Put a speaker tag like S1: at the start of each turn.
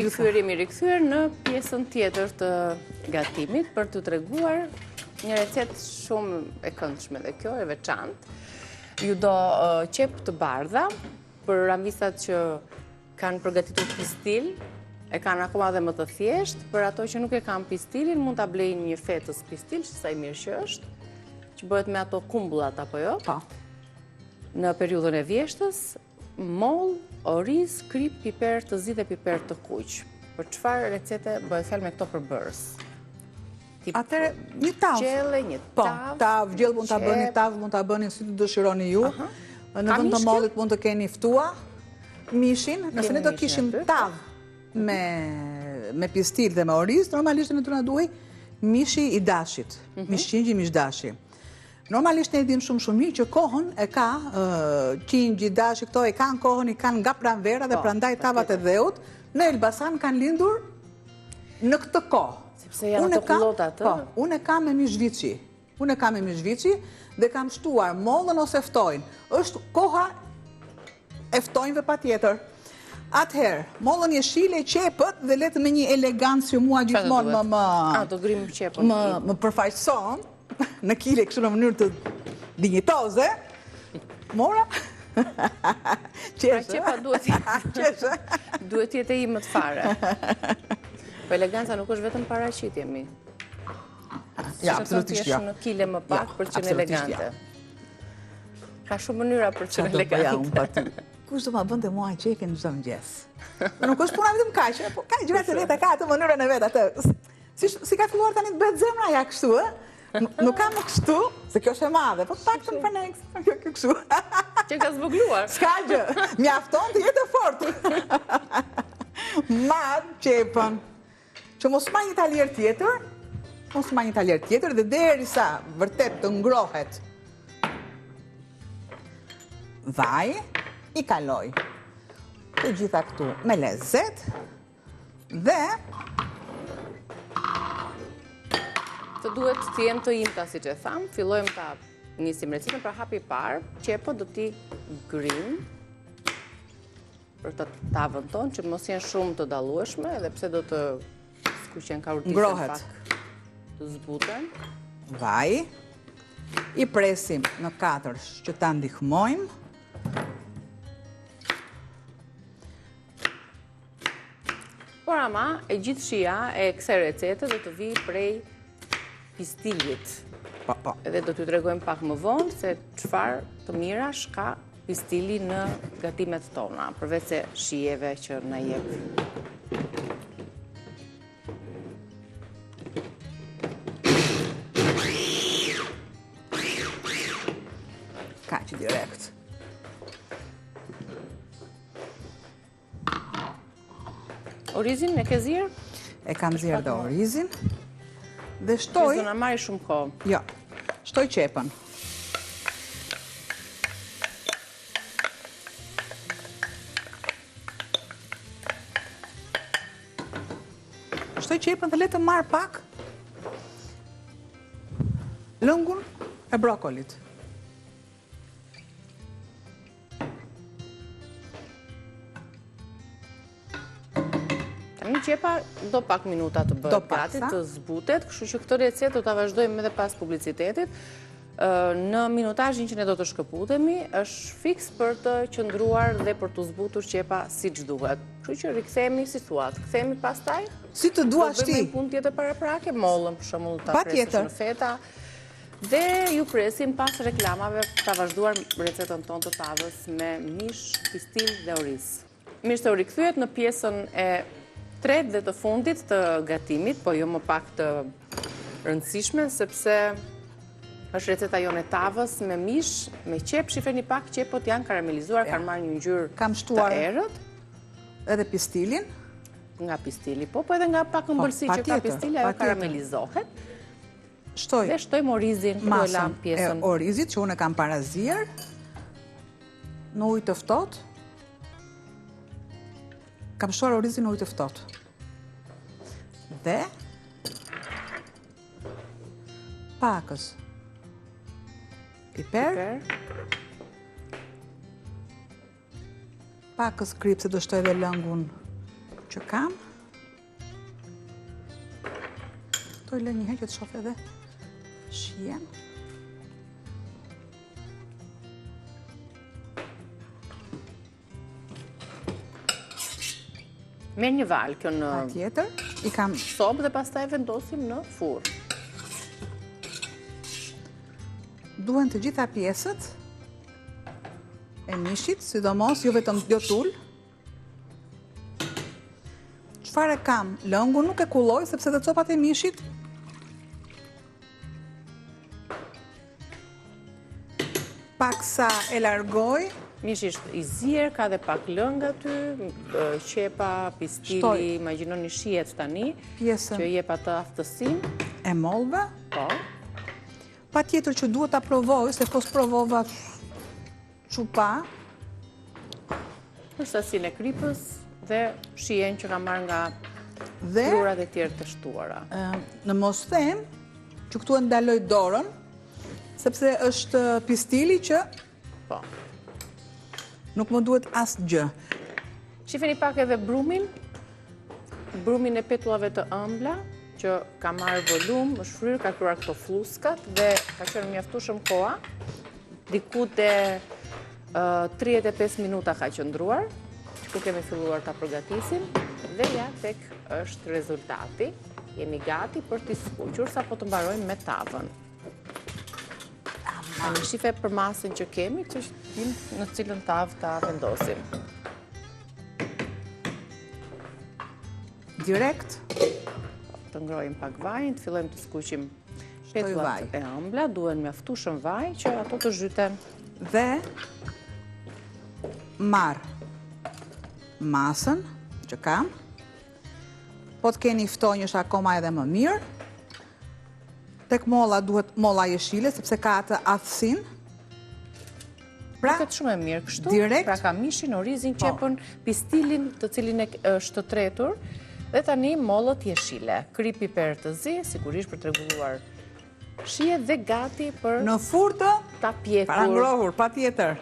S1: rikthyer në pjesën tjetër të gatimit për të treguar një recetë shumë e këndshme dhe kjo e veçantë. Ju do qep të bardha për ranvistat që kanë përgatitur pistil, e kanë akoma dhe më të thjesht, për ato që nuk e kanë pistilin, mund ta blejnë një fetës pistil, që sa i mirë që është, që bëhet me ato kumbullat apo jo.
S2: Po.
S1: Në periudhën e vjeshtës, moll, oriz, krip, piper të zi dhe piper të kuq. Për çfarë recete bëhet fjalë me këto përbërës?
S2: Atëre, një tavë.
S1: Gjelle, një
S2: Po,
S1: tavë.
S2: tavë, gjellë mund ta bëni, tavë mund ta bëni si të dëshironi ju. Në vend të mollit mund të keni ftua mishin, nëse ne do kishim tavë me pistil dhe me oriz, normalisht ne do na duhej mishi i dashit, mish qingji, mish dashi. Normalisht ne dim shumë mirë që kohën e ka qingji, dashi, këto e kanë kohën, i kanë nga pranvera dhe prandaj tavat e dheut në Elbasan kanë lindur në këtë kohë.
S1: Sepse janë të kullotat,
S2: Po, unë e kam me mishvici dhe kam shtuar mollën ose ftojnë. Është koha e ftojnëve patjetër. Atëherë, mollën jeshile, qepët dhe letë me një elegancë që mua gjithmonë më përfaqëson në kile kështu në mënyrë të dinjitoze. Mora?
S1: Qepa duhet jetë e imët fare. Po eleganca nuk është vetëm paraqitje mi.
S2: Ja, absolutisht ja.
S1: Në kile më pak për qenë elegante. Ka shumë mënyra për qenë elegante.
S2: Kush do ma bënte mua qekin në çdo mëngjes? Nuk është puna vetëm kaq, po ka gjëra të veta, ka atë mënyrën e vet atë. Si ka filluar tani të bëhet zemra ja kështu, ë? Nuk kam më kështu, se kjo është e madhe, po paktën për ne kjo kështu.
S1: Që ka zbogluar.
S2: S'ka gjë, mjafton të jetë fort. Madh qepën. Që mos ma një taljer tjetër, dhe derisa vërtet të ngrohet vaj, i kaloj të gjitha këtu me lezet dhe
S1: të duhet të jenë të imta, si që thamë, fillojmë ta nisim recetën për hapi parë, qepo do t'i grim për të tavën tonë, që mos jenë shumë të dallueshme, edhe pse do të skuqen ka urtisën pak të zbuten.
S2: Vaj, i presim në 4 që ta ndihmojmë.
S1: Por ama, e gjithë shija e kësaj recete do të vi prej pistilit.
S2: Po.
S1: Edhe do t'ju tregojmë pak më vonë se çfarë të mirash ka pistili në gatimet tona, përveç se shijeve që na jep.
S2: Kaq direkt.
S1: Orizin e ke zirë?
S2: E kam zirë dhe orizin. Dhe shtoj...
S1: Që zona marri shumë kohë.
S2: Jo, shtoj qepën. Shtoj qepën dhe le të marr pak lëngun e brokolit.
S1: Një qepa do pak minuta të bëhet gati, të zbutet, kështu që këtë recetë do ta vazhdojmë edhe pas publicitetit. Në minutazhin që ne do të shkëputemi, është fiks për të qëndruar dhe për të zbutur qepa siç duhet. Kështu që rikthehemi si thuat, kthehemi pastaj.
S2: Si të duash ti.
S1: Do bëjmë një punë tjetër paraprake, mollën për shembull ta presim në feta. Dhe ju presim pas reklamave ta vazhduar recetën tonë të tavës me mish, pistil dhe oriz. Mirë se u rikthyet në pjesën e tretë dhe të fundit të gatimit, po jo më pak të rëndësishme, sepse është receta jonë e tavës me mish, me qep, shifreni pak, qepot janë karamelizuar, kanë marrë një ngjyrë të errët.
S2: Edhe pistilin?
S1: Nga pistili, po edhe nga pak ëmbëlsi që ka pistili, ajo karamelizohet.
S2: Shtoj.
S1: Dhe shtojmë orizin, ku e lam pjesën.
S2: E orizit që unë e kam parazier në ujë të ftohtë. Kam shtuar orizin në ujë të ftohtë. Dhe pakës piper, pakës krip, se do shtoj dhe lëngun që kam. ndryshoj lë një herë që të shoh edhe shijen.
S1: Merë një valë kjo në
S2: Patjetër, i kam
S1: sobë dhe pastaj vendosim në furrë.
S2: Duhen të gjitha pjesët e mishit, sidomos jo vetëm tull. Çfarë kam? Lëngu nuk e kulloj sepse dhe copat e mishit paksa e largoj.
S1: Mishi është i zier, ka dhe pak lëng aty, qepa, pistili, imagjinoni shihet tani,
S2: pjesën
S1: që jep atë aftësinë
S2: e mollëve.
S1: Po.
S2: Patjetër që duhet ta provoj, se pos provova çupa.
S1: Për sasinë e kripës dhe shijen që ka marrë nga plurat e tjerë të shtuara.
S2: Në mos them që këtu e ndaloj dorën, sepse është pistili që
S1: Po.
S2: nuk më duhet asgjë.
S1: Shifeni pak edhe brumin e petullave të ëmbla, që ka marrë volum, është fryrë, ka kryuar këto fluskat dhe ka qenë mjaftueshëm koha. Diku te 35 minuta ka qëndruar, ku kemi filluar ta përgatisim dhe ja tek është rezultati. Jemi gati për t'i skuqur sapo të mbarojmë me tavën. Tani shife për masën që kemi, që në cilën tavë ta vendosim.
S2: Direkt
S1: Të ngrojmë pak vajin, të fillojmë të skuqim petullat e ëmbla, duhen mjaftueshëm vaj që ato të zhyten.
S2: Dhe marr masën që kam. Po të keni ftonjësh akoma edhe më mirë. Tek molla duhet molla jeshile, sepse ka atë aftësinë.
S1: Pra, këtë shumë e mirë kështu,
S2: direkt,
S1: pra ka mishin, orizin, qepën, pistilin të cilin është të tretur, dhe tani mollët jeshile. Kri piper të zi, sigurisht për të rregulluar shije dhe gati për
S2: në furrë
S1: ta pjekur.
S2: Para ngrohur, patjetër.